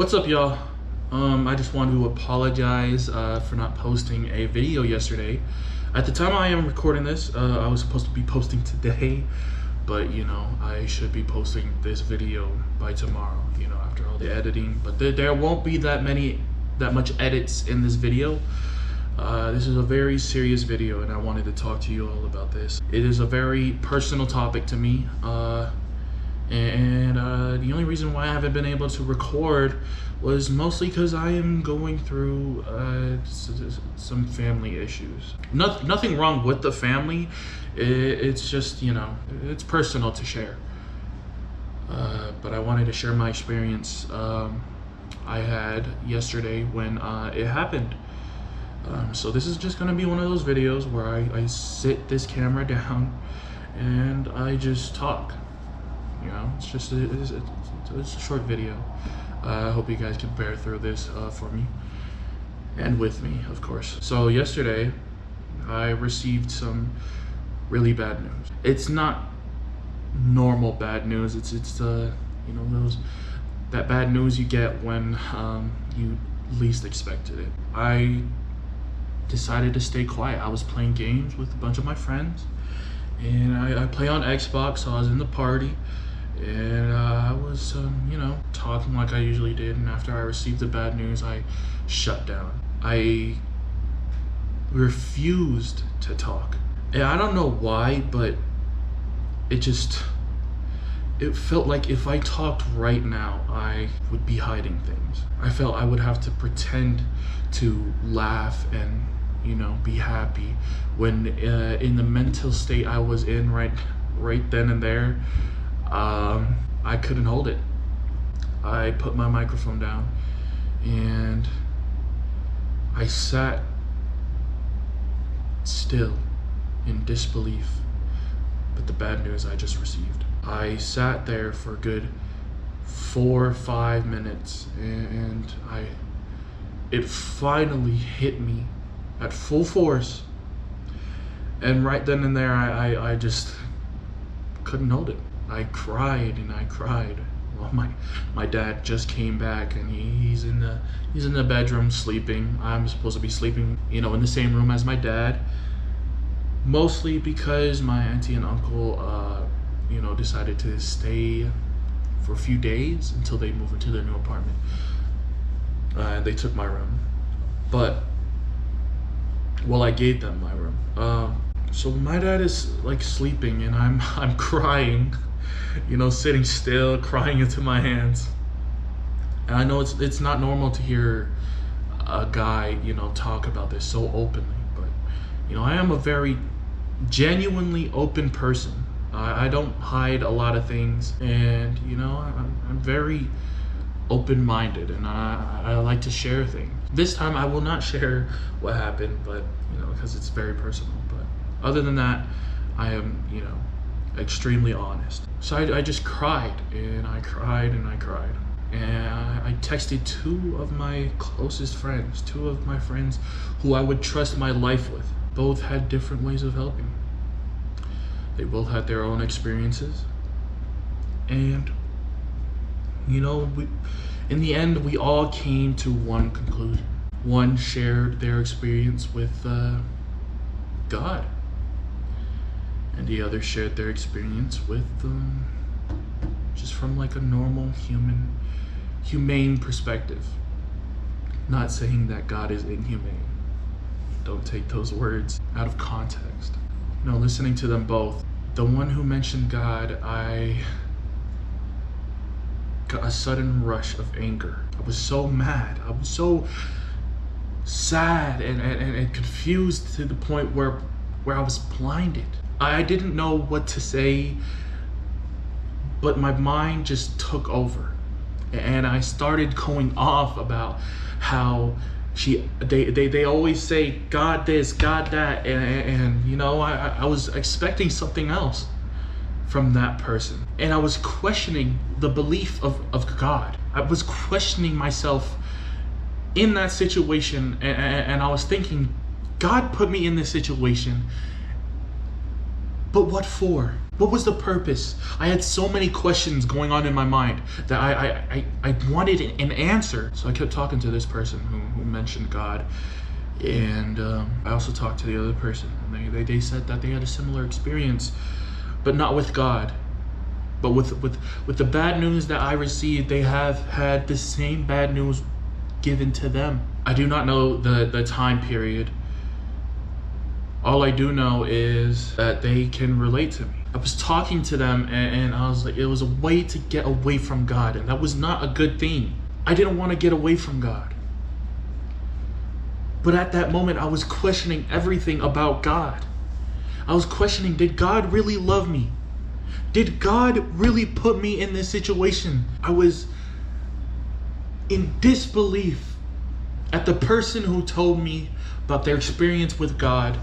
What's up, y'all? I just want to apologize for not posting a video yesterday. At the time I am recording this, I was supposed to be posting today, but I should be posting this video by tomorrow, after all the editing. But there won't be that much edits in this video. This is a very serious video and I wanted to talk to you all about this. It is a very personal topic to me. The only reason why I haven't been able to record was mostly because I am going through some family issues. Nothing wrong with the family. It's just, it's personal to share. But I wanted to share my experience I had yesterday when it happened. So this is just gonna be one of those videos where I sit this camera down and I just talk. It's a short video. I hope you guys can bear through this for me and with me, of course. So yesterday I received some really bad news. It's not normal bad news. It's that bad news you get when you least expected it. I decided to stay quiet. I was playing games with a bunch of my friends, and I play on Xbox, so I was in the party. And I was, talking like I usually did. And after I received the bad news, I shut down. I refused to talk. And I don't know why, but it felt like if I talked right now, I would be hiding things. I felt I would have to pretend to laugh and, be happy when in the mental state I was in right then and there. I couldn't hold it. I put my microphone down and I sat still in disbelief with the bad news I just received. I sat there for a good 4 or 5 minutes and it finally hit me at full force. And right then and there, I just couldn't hold it. I cried and I cried. Well, my dad just came back and he's in the bedroom sleeping. I'm supposed to be sleeping, in the same room as my dad. Mostly because my auntie and uncle, decided to stay for a few days until they move into their new apartment. And they took my room, I gave them my room. So my dad is like sleeping and I'm crying. Sitting still, crying into my hands. And I know it's not normal to hear a guy, talk about this so openly, but I am a very genuinely open person. I don't hide a lot of things, and I'm very open-minded, and I like to share things. This time I will not share what happened, but because it's very personal. But other than that, I am extremely honest. So I just cried and I cried and I cried. And I texted 2 of my closest friends, 2 of my friends who I would trust my life with. Both had different ways of helping. They both had their own experiences. And, in the end, we all came to one conclusion. One shared their experience with God. And the other shared their experience with just from like a normal humane perspective. Not saying that God is inhumane. Don't take those words out of context. Listening to them both, the one who mentioned God, I got a sudden rush of anger. I was so mad. I was so sad and confused to the point where I was blinded. I didn't know what to say, but my mind just took over. And I started going off about how they always say God this, God that, and I was expecting something else from that person. And I was questioning the belief of God. I was questioning myself in that situation, and I was thinking, God put me in this situation, But what for? What was the purpose? I had so many questions going on in my mind that I wanted an answer. So I kept talking to this person who mentioned God. And I also talked to the other person. And they said that they had a similar experience, but not with God. But with the bad news that I received, they have had the same bad news given to them. I do not know the time period. All I do know is that they can relate to me. I was talking to them and I was like, it was a way to get away from God, and that was not a good thing. I didn't want to get away from God. But at that moment, I was questioning everything about God. I was questioning, did God really love me? Did God really put me in this situation? I was in disbelief at the person who told me about their experience with God,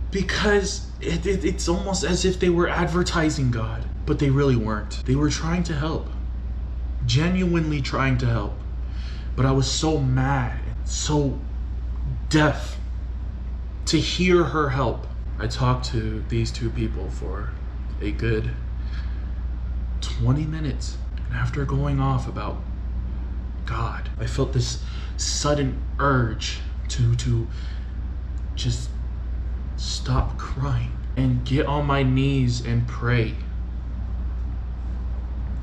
because it's almost as if they were advertising God, but they really weren't. They were trying to help, genuinely trying to help. But I was so mad, so deaf to hear her help. I talked to these two people for a good 20 minutes. And after going off about God, I felt this sudden urge to just stop crying and get on my knees and pray.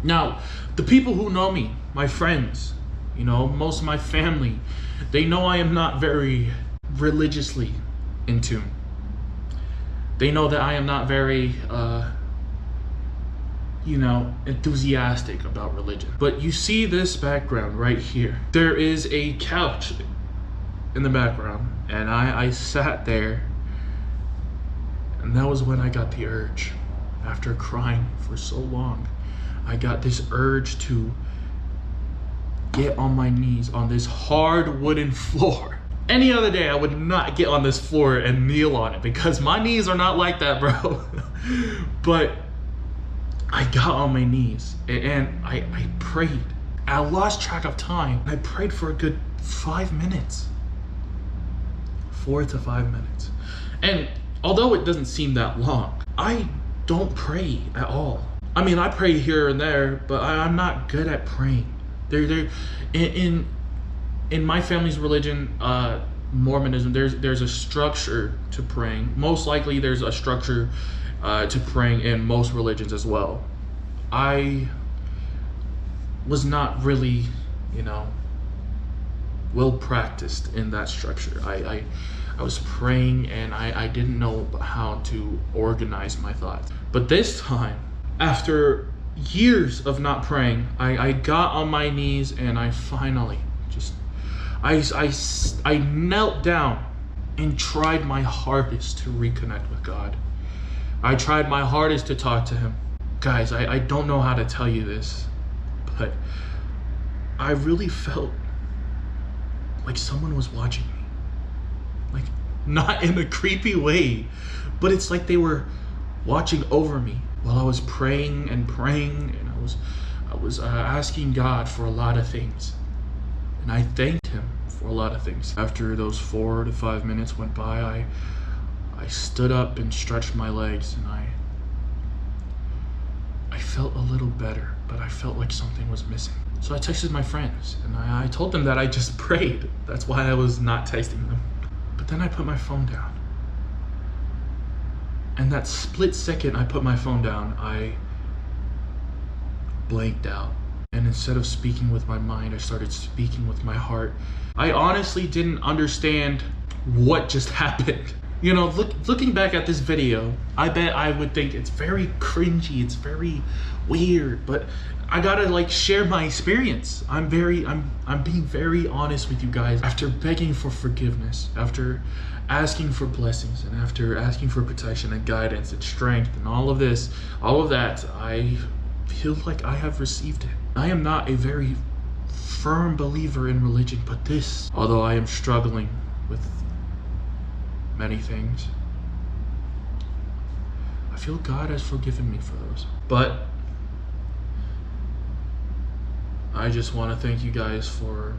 Now, the people who know me, my friends, you know, most of my family, they know I am not very religiously in tune. They know that I am not very, enthusiastic about religion. But you see this background right here. There is a couch in the background, and I sat there, and that was when I got the urge. After crying for so long, I got this urge to get on my knees on this hard wooden floor. Any other day, I would not get on this floor and kneel on it, because my knees are not like that, bro. But I got on my knees and I prayed. I lost track of time. I prayed for a good 5 minutes. 4 to 5 minutes. And although it doesn't seem that long, I don't pray at all. I mean, I pray here and there, but I'm not good at praying. In my family's religion, Mormonism, there's a structure to praying. Most likely there's a structure to praying in most religions as well. I was not really, well practiced in that structure. I was praying and I didn't know how to organize my thoughts. But this time, after years of not praying, I got on my knees and I finally I knelt down and tried my hardest to reconnect with God. I tried my hardest to talk to him. Guys, I don't know how to tell you this, but I really felt like someone was watching me. Like, not in a creepy way, but it's like they were watching over me while I was praying and I was asking God for a lot of things. And I thanked him for a lot of things. After those 4 to 5 minutes went by, I stood up and stretched my legs, and I felt a little better, but I felt like something was missing. So I texted my friends, and I told them that I just prayed. That's why I was not texting them. But then I put my phone down. And that split second I put my phone down, I blanked out. And instead of speaking with my mind, I started speaking with my heart. I honestly didn't understand what just happened. Looking back at this video, I bet I would think it's very cringy, it's very weird, but I gotta share my experience. I'm being very honest with you guys. After begging for forgiveness, after asking for blessings, and after asking for protection and guidance and strength and all of that, I feel like I have received it. I am not a very firm believer in religion, but this, although I am struggling with many things, I feel God has forgiven me for those. But I just want to thank you guys for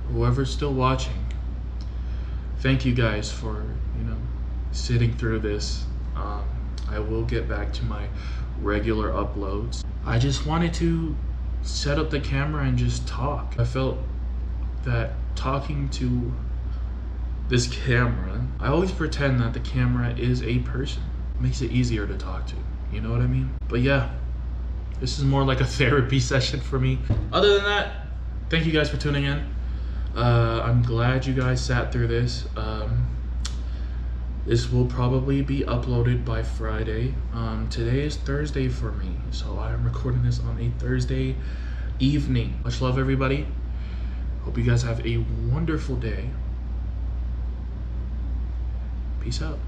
whoever's still watching. Thank you guys for, sitting through this. I will get back to my regular uploads. I just wanted to set up the camera and just talk. I felt that talking to this camera, I always pretend that the camera is a person. It makes it easier to talk to, you know what I mean? But yeah, this is more like a therapy session for me. Other than that, thank you guys for tuning in. I'm glad you guys sat through this. This will probably be uploaded by Friday. Today is Thursday for me, so I'm recording this on a Thursday evening. Much love, everybody. Hope you guys have a wonderful day. Peace out.